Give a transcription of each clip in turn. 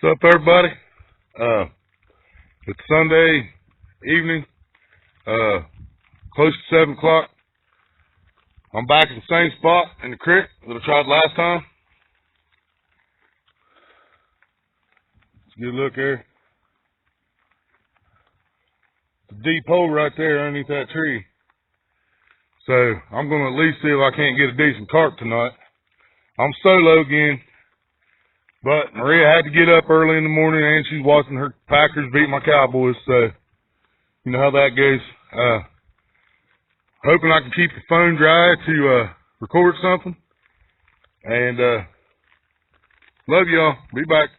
What's up, everybody? It's Sunday evening, close to 7 o'clock. I'm back at the same spot in the creek that I tried last time. Let's get a look here. It's a deep hole right there underneath that tree. So I'm going to at least see if I can't get a decent carp tonight. I'm solo again. But Maria had to get up early in the morning and she's watching her Packers beat my Cowboys, so you know how that goes. Hoping I can keep the phone dry to record something. And love y'all. Be back.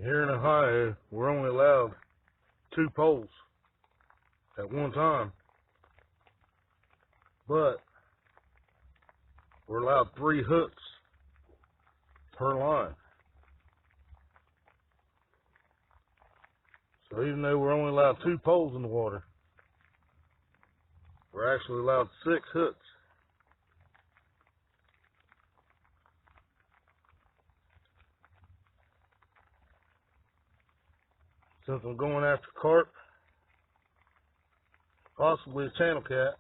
Here in Ohio, we're only allowed 2 poles at one time, but we're allowed 3 hooks per line. So even though we're only allowed 2 poles in the water, we're actually allowed 6 hooks. Since I'm going after carp, possibly a channel cat,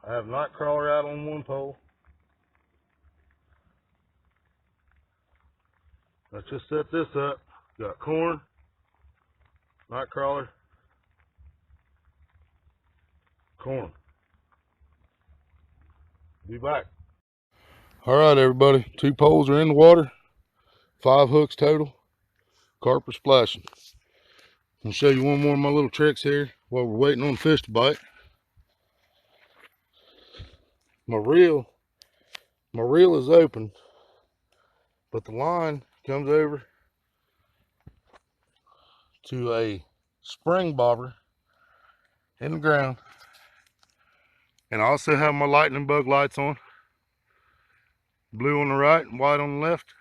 I have night crawler out on one pole. Let's just set this up. Got corn, night crawler, corn. Be back. All right, everybody. 2 poles are in the water. 5 hooks total. Carp are splashing. I'm gonna show you one more of my little tricks here while we're waiting on the fish to bite. My reel is open, but the line comes over to a spring bobber in the ground. And I also have my lightning bug lights on. Blue on the right and white on the left.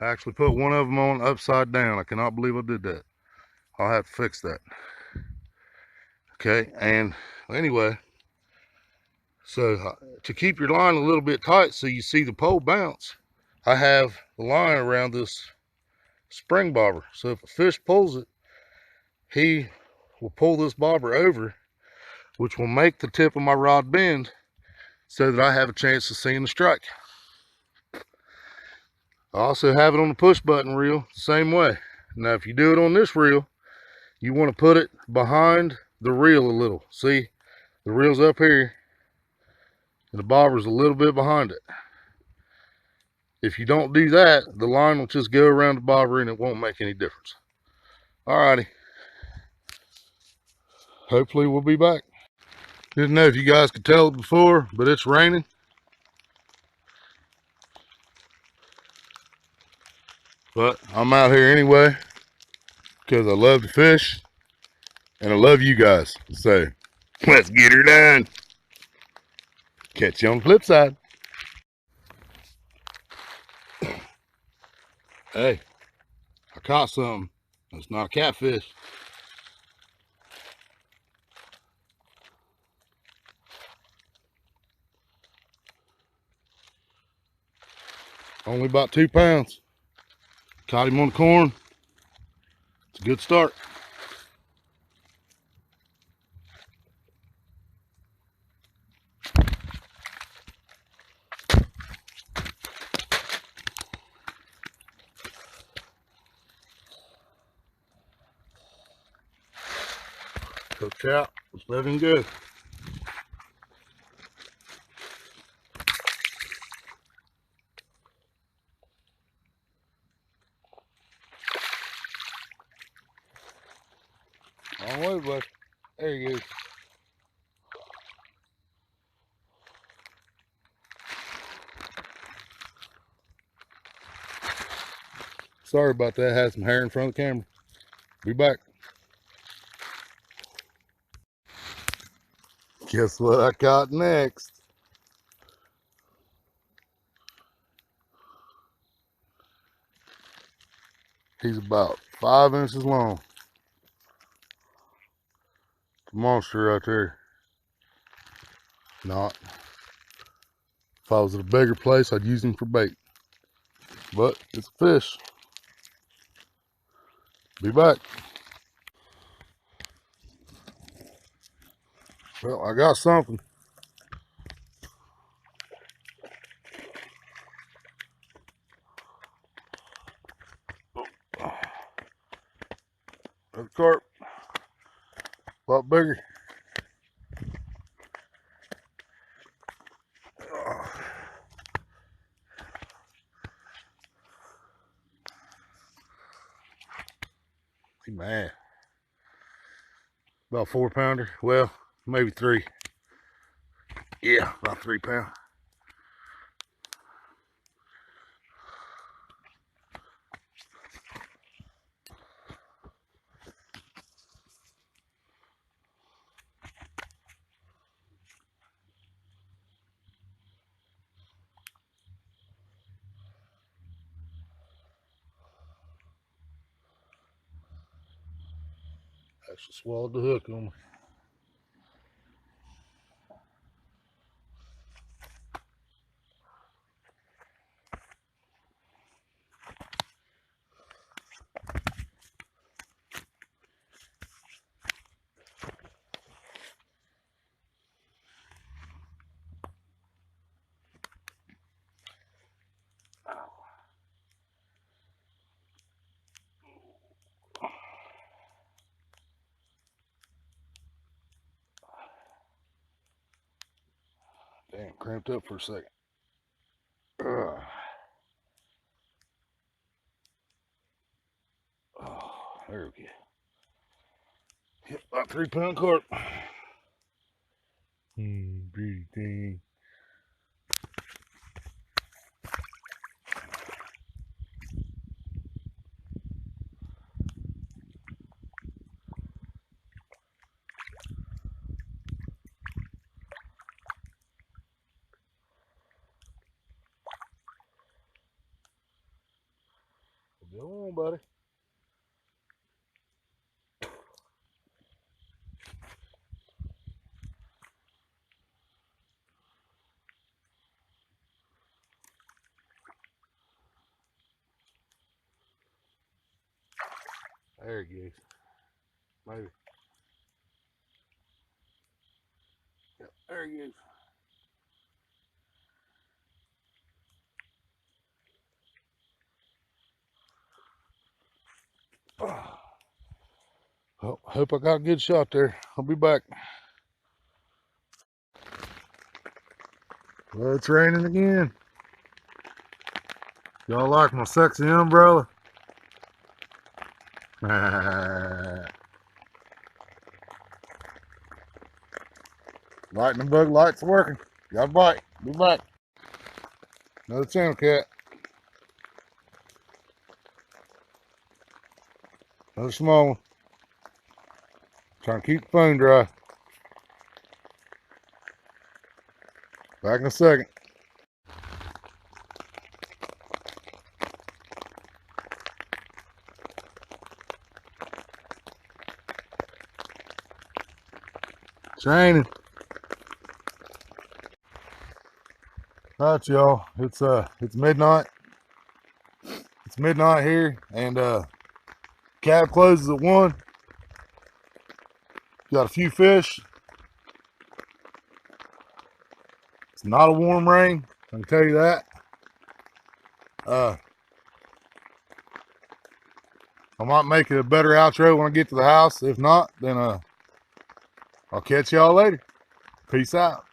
I actually put one of them on upside down. I cannot believe I did that. I'll have to fix that. Okay, and anyway, so to keep your line a little bit tight so you see the pole bounce, I have the line around this spring bobber. So if a fish pulls it, he will pull this bobber over, which will make the tip of my rod bend so that I have a chance of seeing the strike. I also have it on the push button reel the same way. Now if you do it on this reel, you want to put it behind the reel a little. See, the reel's up here and the bobber's a little bit behind it. If you don't do that, the line will just go around the bobber and it won't make any difference. Alrighty. Hopefully we'll be back. Didn't know if you guys could tell it before, but it's raining. But I'm out here anyway because I love to fish and I love you guys. So let's get her done. Catch you on the flip side. Hey, I caught something. It's not a catfish. Only about 2 pounds. Caught him on the corn. It's a good start. Cooked out. It's looking good. Long way, bud. There he goes. Sorry about that. Had some hair in front of the camera. Be back. Guess what I caught next? He's about 5 inches long. It's a monster right there. Not. If I was at a bigger place, I'd use him for bait. But it's a fish. Be back. Well, I got something. Another carp. A lot bigger. Man. About 4 pounder. Well, maybe 3. Yeah, about 3 pound. Actually swallowed the hook on me. Damn, cramped up for a second. Ugh. Oh, there we go. Hit about 3-pound carp. Pretty thing. Go on, buddy. There he goes. Maybe. Yep, there he goes. Oh. Well, hope I got a good shot there. I'll be back. Well, it's raining again. Y'all like my sexy umbrella? Lightning bug light's working. Got a bite. Be back. Another channel cat. Another small one. Trying to keep the phone dry. Back in a second. It's raining. Alright, y'all. It's midnight. It's midnight here, and cab closes at 1. Got a few fish. It's not a warm rain, I can tell you that. I might make a better outro when I get to the house. If not, then I'll catch y'all later. Peace out.